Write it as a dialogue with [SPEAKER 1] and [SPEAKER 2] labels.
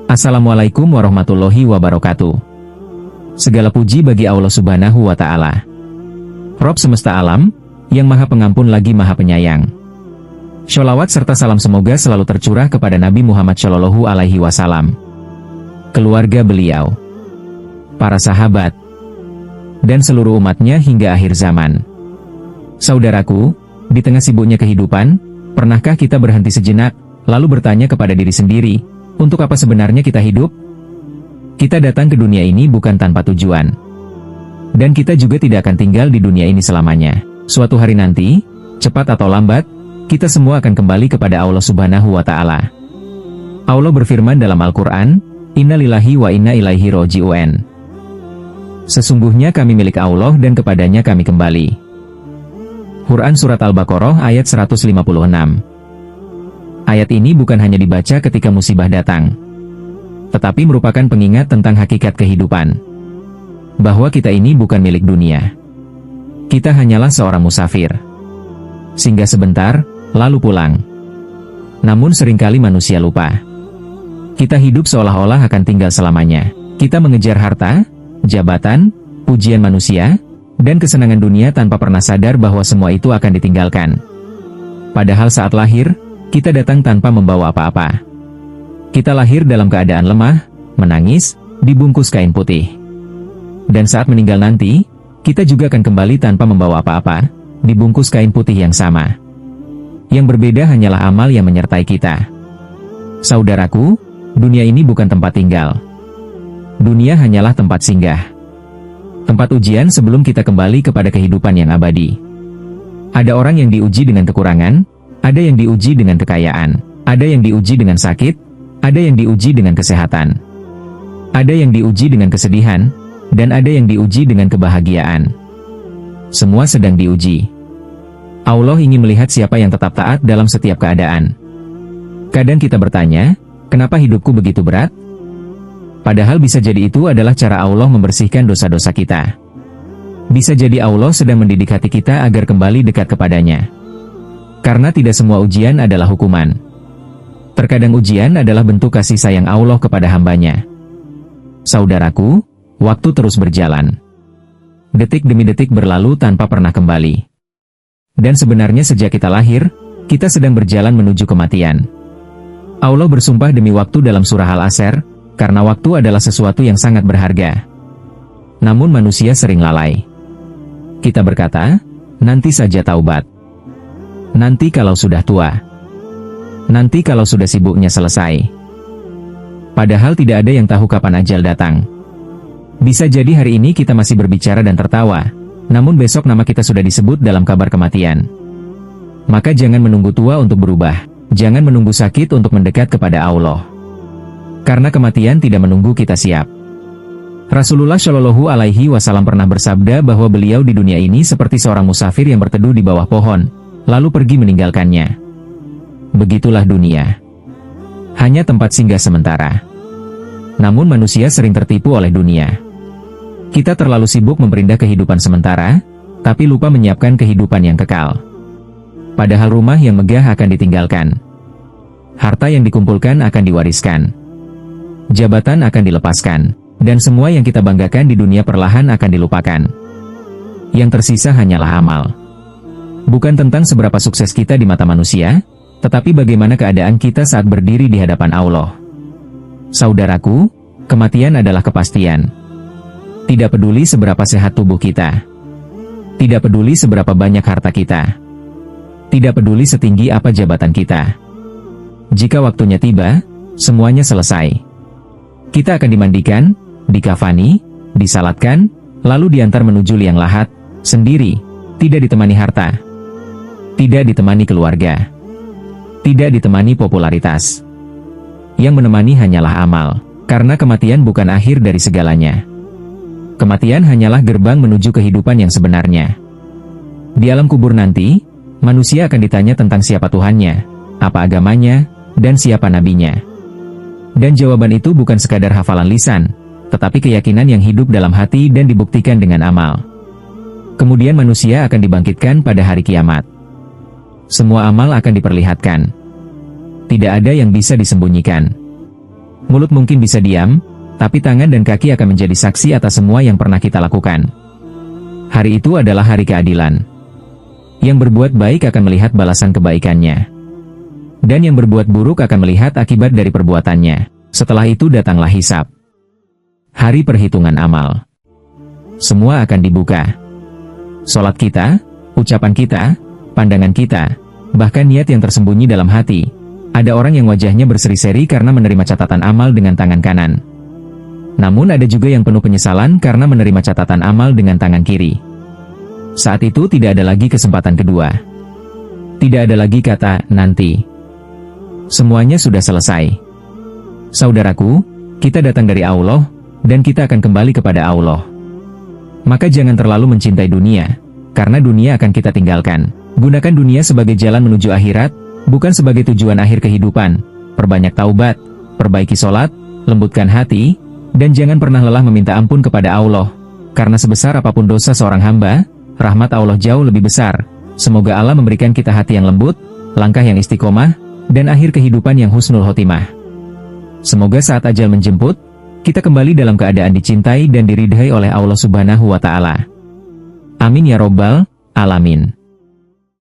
[SPEAKER 1] Assalamualaikum warahmatullahi wabarakatuh. Segala puji bagi Allah Subhanahu wa Ta'ala, Rob semesta alam, yang Maha Pengampun lagi Maha Penyayang. Sholawat serta salam semoga selalu tercurah kepada Nabi Muhammad Shallallahu Alaihi Wasallam, keluarga beliau, para sahabat, dan seluruh umatnya hingga akhir zaman. Saudaraku, di tengah sibuknya kehidupan, pernahkah kita berhenti sejenak, lalu bertanya kepada diri sendiri, untuk apa sebenarnya kita hidup? Kita datang ke dunia ini bukan tanpa tujuan. Dan kita juga tidak akan tinggal di dunia ini selamanya. Suatu hari nanti, cepat atau lambat, kita semua akan kembali kepada Allah Subhanahu wa Ta'ala. Allah berfirman dalam Al-Quran, Inna lillahi wa inna ilaihi roji'un. Sesungguhnya kami milik Allah dan kepadanya kami kembali. Quran Surat Al-Baqarah ayat 156. Ayat ini bukan hanya dibaca ketika musibah datang, tetapi merupakan pengingat tentang hakikat kehidupan. Bahwa kita ini bukan milik dunia. Kita hanyalah seorang musafir. Singgah sebentar, lalu pulang. Namun seringkali manusia lupa. Kita hidup seolah-olah akan tinggal selamanya. Kita mengejar harta, jabatan, pujian manusia, dan kesenangan dunia tanpa pernah sadar bahwa semua itu akan ditinggalkan. Padahal saat lahir, kita datang tanpa membawa apa-apa. Kita lahir dalam keadaan lemah, menangis, dibungkus kain putih. Dan saat meninggal nanti, kita juga akan kembali tanpa membawa apa-apa, dibungkus kain putih yang sama. Yang berbeda hanyalah amal yang menyertai kita. Saudaraku, dunia ini bukan tempat tinggal. Dunia hanyalah tempat singgah. Tempat ujian sebelum kita kembali kepada kehidupan yang abadi. Ada orang yang diuji dengan kekurangan, ada yang diuji dengan kekayaan, ada yang diuji dengan sakit, ada yang diuji dengan kesehatan, ada yang diuji dengan kesedihan, dan ada yang diuji dengan kebahagiaan. Semua sedang diuji. Allah ingin melihat siapa yang tetap taat dalam setiap keadaan. Kadang kita bertanya, kenapa hidupku begitu berat? Padahal bisa jadi itu adalah cara Allah membersihkan dosa-dosa kita. Bisa jadi Allah sedang mendidik hati kita agar kembali dekat kepadanya. Karena tidak semua ujian adalah hukuman. Terkadang ujian adalah bentuk kasih sayang Allah kepada hambanya. Saudaraku, waktu terus berjalan. Detik demi detik berlalu tanpa pernah kembali. Dan sebenarnya sejak kita lahir, kita sedang berjalan menuju kematian. Allah bersumpah demi waktu dalam surah Al-Asr, karena waktu adalah sesuatu yang sangat berharga. Namun manusia sering lalai. Kita berkata, nanti saja taubat. Nanti kalau sudah tua. Nanti kalau sudah sibuknya selesai. Padahal tidak ada yang tahu kapan ajal datang. Bisa jadi hari ini kita masih berbicara dan tertawa, namun besok nama kita sudah disebut dalam kabar kematian. Maka jangan menunggu tua untuk berubah. Jangan menunggu sakit untuk mendekat kepada Allah. Karena kematian tidak menunggu kita siap. Rasulullah Shallallahu Alaihi Wasallam pernah bersabda bahwa beliau di dunia ini seperti seorang musafir yang berteduh di bawah pohon, lalu pergi meninggalkannya. Begitulah dunia. Hanya tempat singgah sementara. Namun manusia sering tertipu oleh dunia. Kita terlalu sibuk memperindah kehidupan sementara, tapi lupa menyiapkan kehidupan yang kekal. Padahal rumah yang megah akan ditinggalkan. Harta yang dikumpulkan akan diwariskan. Jabatan akan dilepaskan. Dan semua yang kita banggakan di dunia perlahan akan dilupakan. Yang tersisa hanyalah amal. Bukan tentang seberapa sukses kita di mata manusia, tetapi bagaimana keadaan kita saat berdiri di hadapan Allah. Saudaraku, kematian adalah kepastian. Tidak peduli seberapa sehat tubuh kita. Tidak peduli seberapa banyak harta kita. Tidak peduli setinggi apa jabatan kita. Jika waktunya tiba, semuanya selesai. Kita akan dimandikan, dikafani, disalatkan, lalu diantar menuju liang lahat, sendiri, tidak ditemani harta. Tidak ditemani keluarga. Tidak ditemani popularitas. Yang menemani hanyalah amal. Karena kematian bukan akhir dari segalanya. Kematian hanyalah gerbang menuju kehidupan yang sebenarnya. Di alam kubur nanti, manusia akan ditanya tentang siapa Tuhannya, apa agamanya, dan siapa nabinya. Dan jawaban itu bukan sekadar hafalan lisan, tetapi keyakinan yang hidup dalam hati dan dibuktikan dengan amal. Kemudian manusia akan dibangkitkan pada hari kiamat. Semua amal akan diperlihatkan. Tidak ada yang bisa disembunyikan. Mulut mungkin bisa diam, tapi tangan dan kaki akan menjadi saksi atas semua yang pernah kita lakukan. Hari itu adalah hari keadilan. Yang berbuat baik akan melihat balasan kebaikannya. Dan yang berbuat buruk akan melihat akibat dari perbuatannya. Setelah itu datanglah hisab. Hari perhitungan amal. Semua akan dibuka. Salat kita, ucapan kita, pandangan kita, bahkan niat yang tersembunyi dalam hati. Ada orang yang wajahnya berseri-seri karena menerima catatan amal dengan tangan kanan. Namun ada juga yang penuh penyesalan karena menerima catatan amal dengan tangan kiri. Saat itu tidak ada lagi kesempatan kedua. Tidak ada lagi kata nanti. Semuanya sudah selesai. Saudaraku, kita datang dari Allah, dan kita akan kembali kepada Allah. Maka jangan terlalu mencintai dunia, karena dunia akan kita tinggalkan. Gunakan dunia sebagai jalan menuju akhirat, bukan sebagai tujuan akhir kehidupan. Perbanyak taubat, perbaiki sholat, lembutkan hati, dan jangan pernah lelah meminta ampun kepada Allah. Karena sebesar apapun dosa seorang hamba, rahmat Allah jauh lebih besar. Semoga Allah memberikan kita hati yang lembut, langkah yang istiqomah, dan akhir kehidupan yang husnul khotimah. Semoga saat ajal menjemput, kita kembali dalam keadaan dicintai dan diridhai oleh Allah Subhanahu wa Ta'ala. Amin ya Robbal Alamin.